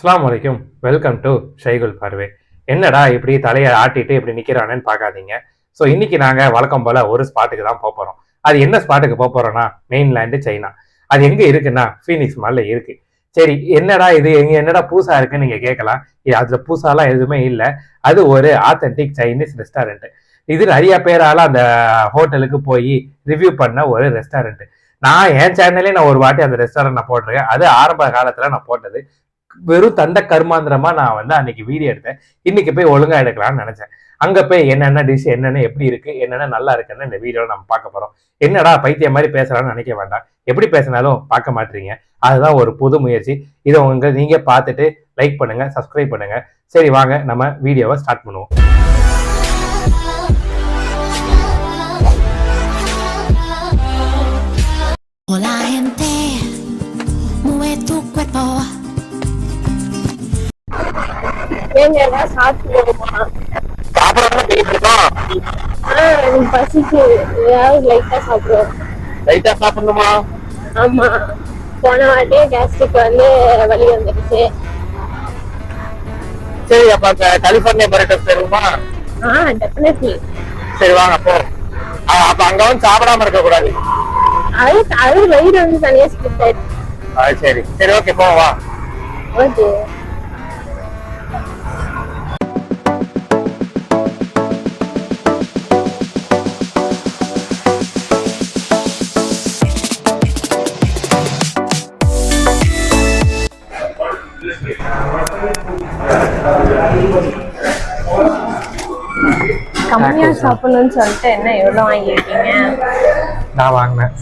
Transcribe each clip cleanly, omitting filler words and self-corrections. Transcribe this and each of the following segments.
அஸ்ஸலாமு அலைக்கும். Welcome to ஷைகுல் பார்வை. என்னடா இப்படி தலையை ஆட்டிட்டு இப்படி நிற்கிறானேன்னு பார்க்காதீங்க. ஸோ இன்னைக்கு நாங்கள் வழக்கம் போல் ஒரு ஸ்பாட்டுக்கு தான் போகிறோம். அது என்ன ஸ்பாட்டுக்கு போகிறோன்னா மெயின்லேண்டு சைனா. அது எங்கே இருக்குன்னா ஃபீனிக்ஸ் மாலில் இருக்குது. சரி, என்னடா இது எங்கே என்னடா பூசா இருக்குன்னு நீங்கள் கேட்கலாம். அதில் பூசாலாம் எதுவுமே இல்லை. அது ஒரு ஆத்தென்டிக் சைனீஸ் ரெஸ்டாரண்ட்டு. இது நிறைய பேரால் அந்த ஹோட்டலுக்கு போய் ரிவ்யூ பண்ண ஒரு ரெஸ்டாரண்ட்டு. நான் என் சேனல்லே நான் ஒரு வாட்டி அந்த ரெஸ்டாரண்ட் நான் போட்டிருக்கேன். அது ஆரம்ப காலத்தில் நான் போட்டது. வெறும் தந்த கருமாந்திரமா நான் அன்னைக்கு வீடியோ எடுத்தேன். இன்னைக்கு போய் ஒழுங்கா எடுக்கலாம்னு நினைச்சேன். அங்க போய் என்னென்ன டிஷ், என்னென்ன எப்படி இருக்கு, என்னென்ன நல்லா இருக்குன்னு இந்த வீடியோல நம்ம பார்க்க போறோம். என்னடா பைத்தியம் மாதிரி பேசலாம்னு நினைக்க வேண்டாம். எப்படி பேசினாலும் பார்க்க மாட்டீங்க. அதுதான் ஒரு புது முயற்சி. இதை நீங்க பார்த்துட்டு லைக் பண்ணுங்க, சப்ஸ்கிரைப் பண்ணுங்க. சரி, வாங்க நம்ம வீடியோவை ஸ்டார்ட் பண்ணுவோம். Hola gente, mueve tu cuerpo. ஏங்க சாப்பிடுவோமா? பசிக்கு ஏதாவது லைட்டா சாப்பிடுவோம். லைட்டா சாப்பிடணுமா? ஆமா, போன வாட்டியே கேஸ்ட்ரிக் வலி வந்துருச்சு. சரி, அப்ப கலிபோர்னியா பரோட்டா தருமா? டெஃபினெட்லி. சரி, வாங்க போ. அப்ப அங்க வந்து சாப்பிடாம இருக்க கூடாது. அது வயிறு தனியா ஸ்கிப் ஆயிடுச்சு. சரி சரி, ஓகே, போ வா. ஓகே. கம்மியா சாப்பிடணும்னு சொல்லிட்டு என்ன எவ்வளவு வாங்கிருக்கீங்க? நான் வாங்கினேன்.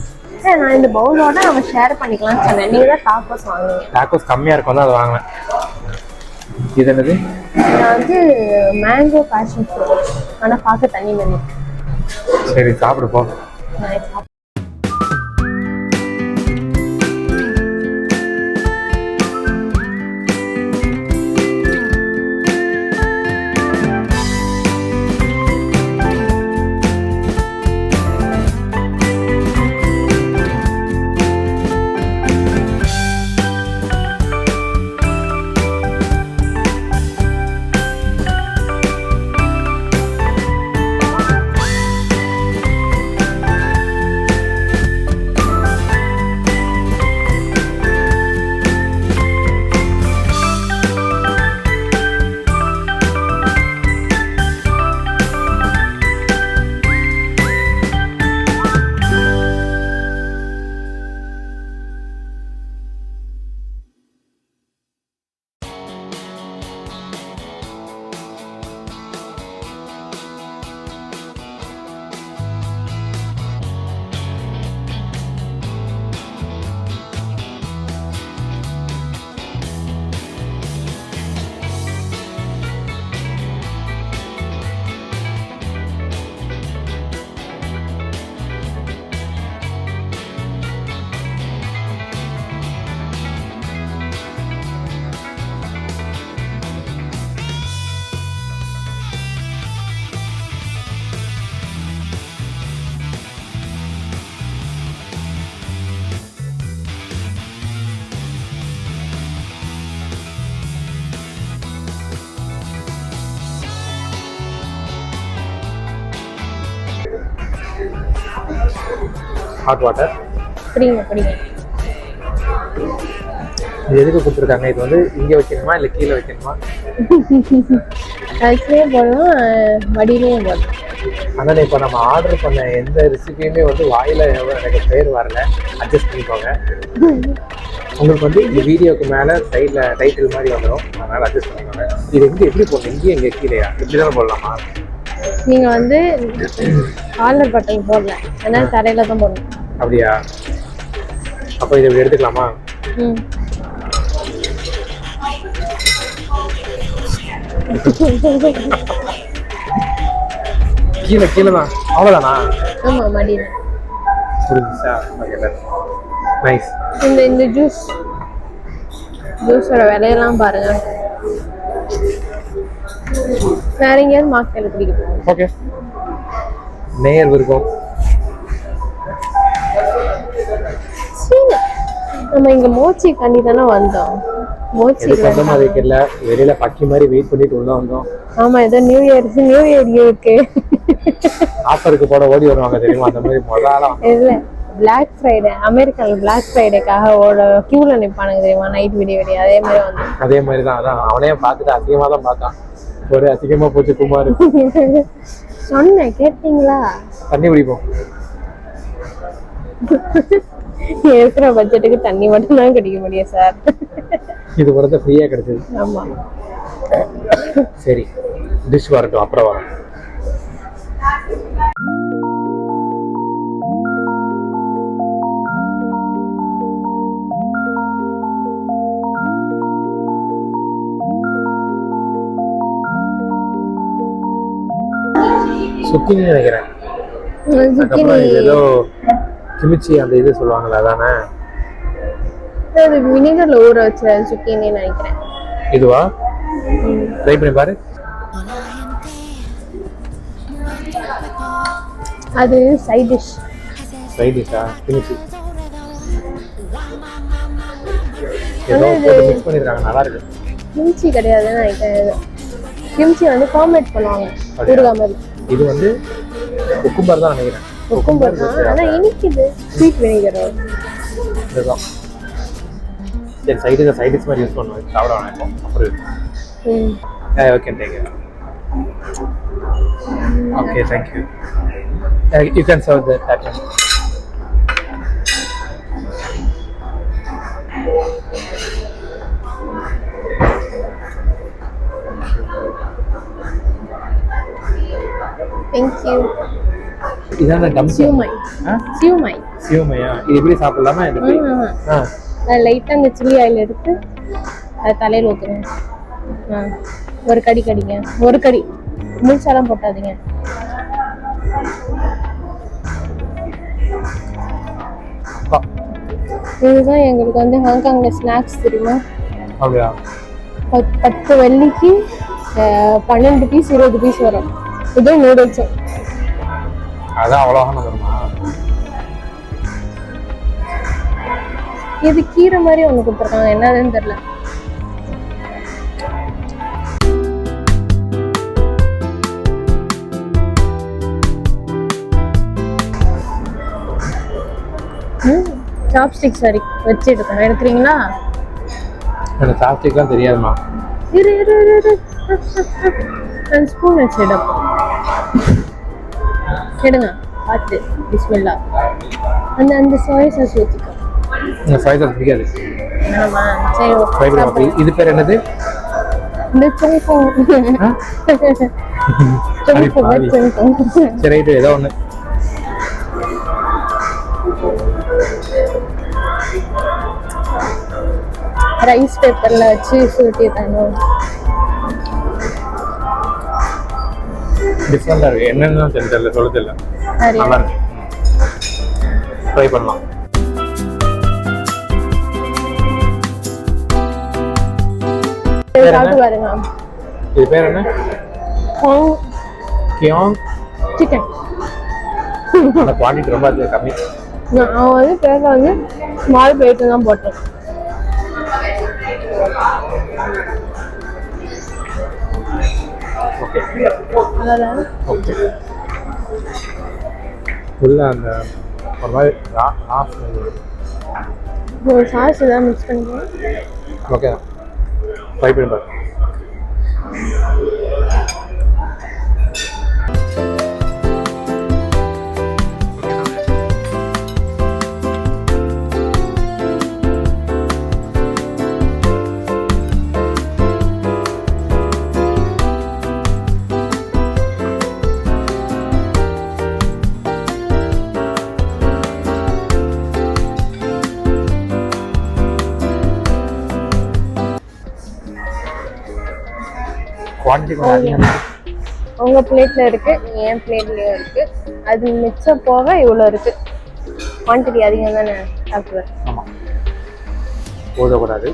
நான் இந்த பவுலோட நம்ம ஷேர் பண்ணிக்கலாம்னு சொன்னேன். நீங்க தான் டாக்கோஸ் வாங்குவீங்க. டாக்கோஸ் கம்மியா இருக்கும் தான் அதை வாங்கினேன். இது என்னது? நான் மேங்கோ பேஷன் ஃப்ரூட். ஆனா பார்க்க தண்ணி மாதிரி. சரி, சாப்பிடு போ. ஹாட் வாட்டர் குடிங்க. இது எதுக்கு கொடுத்துருக்காங்க? இது இங்கே வைக்கணுமா இல்லை கீழே வைக்கணுமா? அதுலேயே போடலாம், மடியிலேயே போடலாம். அதனால் இப்போ நம்ம ஆர்டர் பண்ண எந்த ரெசிபியுமே வாயில் எனக்கு பேர் வரல. அட்ஜஸ்ட் பண்ணிக்கோங்க. உங்களுக்கு இந்த வீடியோக்கு மேலே சைடில் டைட்டில் மாதிரி வந்துடும். அதனால் அட்ஜஸ்ட் பண்ணிக்கோங்க. இது எப்படி போடணும்? இங்கேயே இங்கே கீழேயா? இப்படி தானே போடலாமா? நீங்கள் காலர் பட்டன் போடல, அதனால தரையில தான் போடணும். அப்படியா? அப்போ இதை இப்படி எடுத்துக்கலாமா? கீழே கீழே தான், அவ்வளோதானா? ஆமா, மடியில். புரிஞ்சுச்சா? நைஸ். இந்த ஜூஸோட விலையெல்லாம் பாருங்க. வேற எங்கேயாவது மார்க்கெட்டில் குடிக்க போகும். ஓகே, நேர் விருப்பம். நம்ம இங்க மோச்சி கண்டி தானே வந்தோம். மோச்சி எதுக்கு வந்தோம் அது தெரியல. வெளியில பக்கி மாதிரி வெயிட் பண்ணிட்டு உள்ள வந்தோம். ஆமா, ஏதோ நியூ இயர் இருக்கு. ஆஃபருக்கு போட ஓடி வருவாங்க தெரியுமா, அந்த மாதிரி முதலாம். இல்ல, பிளாக் ஃப்ரைடே, அமெரிக்கால பிளாக் ஃப்ரைடேக்காக கியூல நிப்பானுங்க தெரியுமா, நைட் விடிய அதே மாதிரி வந்து. அதே மாதிரி தான். அதான் அவனே பார்த்துட்டு அசிங்கமா தான் பார்த்தான். ஒரு அசிங்கமா போச்சு குமார். சொன்னேன் கேட்டீங்களா? தண்ணி குடிப்போம். இருக்கிற பட்ஜெட்டுக்கு தண்ணி மட்டும் தான் கிடைக்க முடியும் சார். இது வரத ஃப்ரீயா கிடைச்சது. ஆமா. சரி, டிஷ் வரட்டும், அப்புறம் வரோம். சுக்கினி நினைக்கிறேன். ஏதோ கிமிச்சி அந்த இது சொல்லுவாங்களா, அதானே? அது வினிகர்ல ஊற வச்ச சுக்கினி நினைக்கிறேன். இதுவா? ட்ரை பண்ணி பாரு. அது சைட் டிஷ். சைட் டிஷ்ஷா? கிமிச்சி ஏதோ போட்டு மிக்ஸ் பண்ணிருக்காங்க, நல்லா இருக்கு. கிமிச்சி கிடையாதுன்னு நினைக்கிறேன். கிமிச்சி வந்து ஃபார்மேட் பண்ணுவாங்க ஊறுகாய் மாதிரி. இது வந்து குக்கும்பர் தான் நினைக்கிறேன். குக்கும்பர் தான், ஆனா இனிக்குது. ஸ்வீட் வினிகர் இதுதான். சரி, சைடிஸ் மாதிரி யூஸ் பண்ணுவோம். சாப்பிட வேணாம் அப்புறம். Okay, take it. Okay, thank you. You can serve that one. Thank you. இதான டம் சியூமை. சியூமை. சியூமையா? இது எப்படி சாப்பிடலாமா? எப்படி? லைட்டா அந்த சில்லி ஆயில் எடுத்து அது தலையில ஊத்துறேன். ஒரு கடி கடிங்க. ஒரு கடி முழுசாலாம் போட்டாதீங்க. இதுதான் எங்களுக்கு வந்து ஹாங்காங்ல ஸ்நாக்ஸ் தெரியுமா? அப்படியா? 10 வெள்ளிக்கு 12 பீஸ் 20 பீஸ் வரும். இது நூடுல்ஸ். அதான் அவ்வளோதான் வருமா? இது கீரை மாதிரி ஒன்று கொடுத்துருக்காங்க, என்னதுன்னு தெரியல. சாப்ஸ்டிக் சரி வச்சு எடுக்கணும். எடுக்கிறீங்களா? எனக்கு சாப்ஸ்டிக்லாம் தெரியாதுமா. இரு ஸ்பூன் வச்சு எடுப்போம். எடுங்க பார்த்து. பிஸ்மில்லா. அந்த சோயா சாஸ் ஊற்றிக்கோ. சோயா சாஸ் பிடிக்காது. ஆமா, சரி. இது பேர் என்னது? இந்த சோயா. சரி, ரைட்டு, ஏதோ ஒன்று. ரைஸ் பேப்பர்ல வச்சு சுருட்டி தரணும். டிஃப்ரெண்டா இருக்கு. என்னன்னு தெரியல, சொல்ல தெரியல. நல்லா இருக்கு. ட்ரை பண்ணலாம். சாப்பிட்டு பாருங்க. இது பேர் என்ன? Keong chicken. அந்த குவான்டிட்டி ரொம்ப கம்மி. நான் வந்து பேர்ல வந்து ஸ்மால் பிளேட் தான் போட்டேன். ஓகே, அதான் ஓகே. உள்ள அந்த ஒரு மாதிரி ஆஃப் ஒரு சாஸ் எல்லாம் மிக்ஸ் பண்ணிக்கலாம். ஓகே, ட்ரை பண்ணி பாருங்க. குவான்டிட்டி கொஞ்சம் அதிகம். உங்க பிளேட்ல இருக்கு, என் பிளேட்லயும் இருக்கு. அது மிச்சம் போக இவ்வளோ இருக்கு. குவான்டிட்டி அதிகம் தானே சாப்பிடுவேன். ஆமாம், போதக்கூடாது.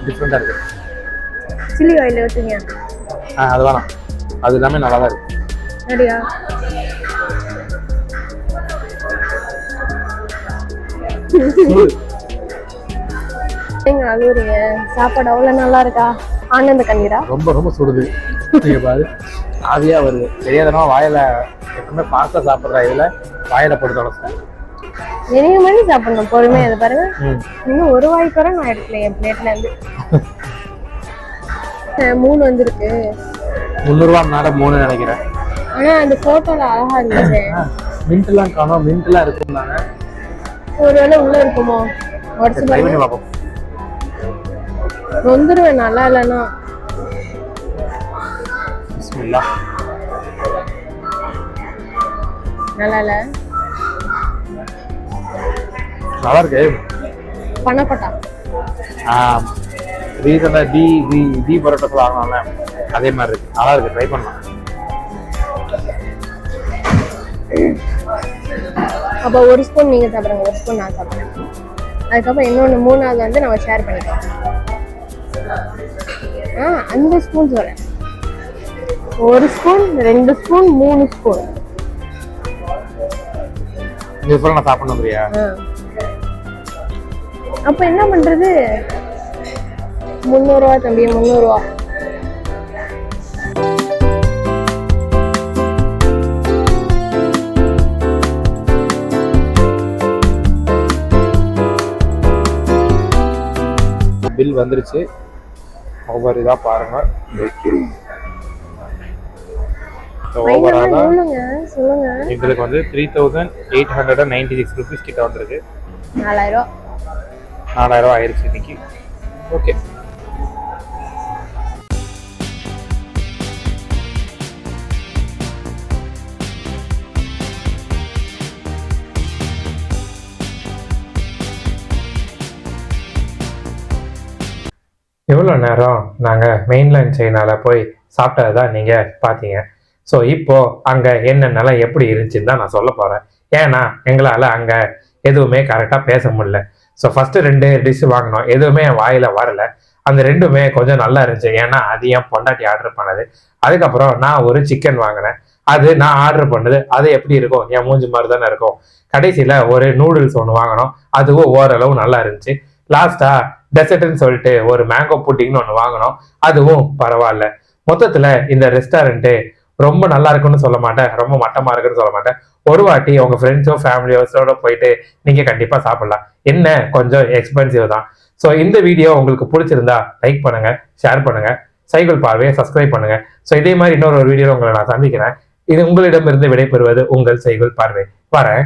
டிஃப்ரெண்டாக இருக்கு. சில்லி ஆயில் ஊற்றுங்க. அது வேணாம், அது எல்லாமே நல்லா தான் இருக்கு. சரியா? நீங்க அழுவுறீங்க, சாப்பாடு அவ்வளவு நல்லா இருக்கா? ஆனந்த கண்ணீரா? ரொம்ப ரொம்ப சுடுது. நீங்க பாரு, ஆவியா வருது. தெரியாதனமா வாயில எப்பவுமே பாஸ்தா சாப்பிட்ற இதுல வாயில போட்டு தொலைச்சேன். நீங்க மணி சாப்பிடணும் பொறுமையா. அதை பாருங்க, இன்னும் ஒரு வாய்க்கு வர நான் எடுக்கல என் பிளேட்ல இருந்து. 3 வந்திருக்கு. 300 ரூபா மேல 3 நினைக்கிறேன். ஆனா அந்த போட்டோல அழகா இருந்துச்சு. மின்ட் எல்லாம் காணோம், மின்ட் எல்லாம் இருக்கும்னாங்க. ஒருவேளை உள்ள இருக்குமோ? உடச்சு ட்ரை பண்ணி பாருங்க. பார்ப்போம். வந்துருவேன் நல்லா இல்லைன்னா. பிஸ்மில்லாஹ். நல்லா இல்ல, நல்லா இருக்கு. பணப்பட்டா ரீசெண்டா டி பரோட்டா வாங்கினால அதே மாதிரி இருக்கு. நல்லா இருக்கு, ட்ரை பண்ணலாம். அப்போ ஒரு ஸ்பூன் நீங்க சாப்பிடுங்க, ஒரு ஸ்பூன் நான் சாப்பிடுறேன். அதுக்கப்புறம் இன்னொன்று 3வது வந்து நம்ம ஷேர் பண்ணிக்கலாம். அந்த ஸ்பூன் சொல்றேன். 1 ஸ்பூன், 2 ஸ்பூன், 3 ஸ்பூன். இது போல நான் சாப்பிடணும் பிரியா. அப்ப என்ன பண்றது? 300 ரூபா தம்பி, 300 ரூபா. பில் வந்துருச்சு. ஒவ்வொரு இதா பாருங்க. சொல்லுங்க சொல்லுங்க. எங்களுக்கு வந்து 3896 ருபீஸ் கிட்ட வந்திருக்கு. 4000 ரூபா ஆயிருச்சு இன்னைக்கு. ஓகே, எவ்வளோ நேரம் நாங்கள் மெயின்லைன் சைனால போய் சாப்பிட்டது தான் நீங்கள் பார்த்தீங்க. ஸோ இப்போ அங்கே என்னென்னலாம் எப்படி இருந்துச்சுன்னு தான் நான் சொல்ல போகிறேன். ஏன்னா எங்களால் அங்கே எதுவுமே கரெக்டாக பேச முடியல. ஸோ ஃபஸ்ட்டு 2 டிஷ் வாங்கினோம், எதுவுமே என் வாயில் வரலை. அந்த 2மே கொஞ்சம் நல்லா இருந்துச்சு, ஏன்னா அது என் பொண்டாட்டி ஆர்டர் பண்ணது. அதுக்கப்புறம் நான் ஒரு சிக்கன் வாங்கினேன், அது நான் ஆர்டர் பண்ணது. அது எப்படி இருக்கும், என் மூஞ்சி மாதிரி தானே இருக்கும். கடைசியில் ஒரு நூடுல்ஸ் ஒன்று வாங்கினோம், அதுவும் ஓரளவு நல்லா இருந்துச்சு. லாஸ்ட்டாக டெசர்ட்னு சொல்லிட்டு ஒரு மேங்கோ புட்டிங்னு ஒன்று வாங்கினோம், அதுவும் பரவாயில்ல. மொத்தத்தில் இந்த ரெஸ்டாரண்ட்டு ரொம்ப நல்லா இருக்குன்னு சொல்ல மாட்டேன், ரொம்ப மட்டமாக இருக்குன்னு சொல்ல மாட்டேன். ஒரு வாட்டி உங்கள் ஃப்ரெண்ட்ஸோ ஃபேமிலியோட போயிட்டு நீங்கள் கண்டிப்பாக சாப்பிடலாம். என்ன கொஞ்சம் எக்ஸ்பென்சிவ் தான். ஸோ இந்த வீடியோ உங்களுக்கு பிடிச்சிருந்தா லைக் பண்ணுங்க, ஷேர் பண்ணுங்க, சைக்கிள் பார்வையை சப்ஸ்கிரைப் பண்ணுங்க. ஸோ இதே மாதிரி இன்னொரு வீடியோவில் உங்களை நான் சந்திக்கிறேன். இது உங்களிடமிருந்து விடைபெறுவது உங்கள் சைக்கிள் பார்வை. வரேன்.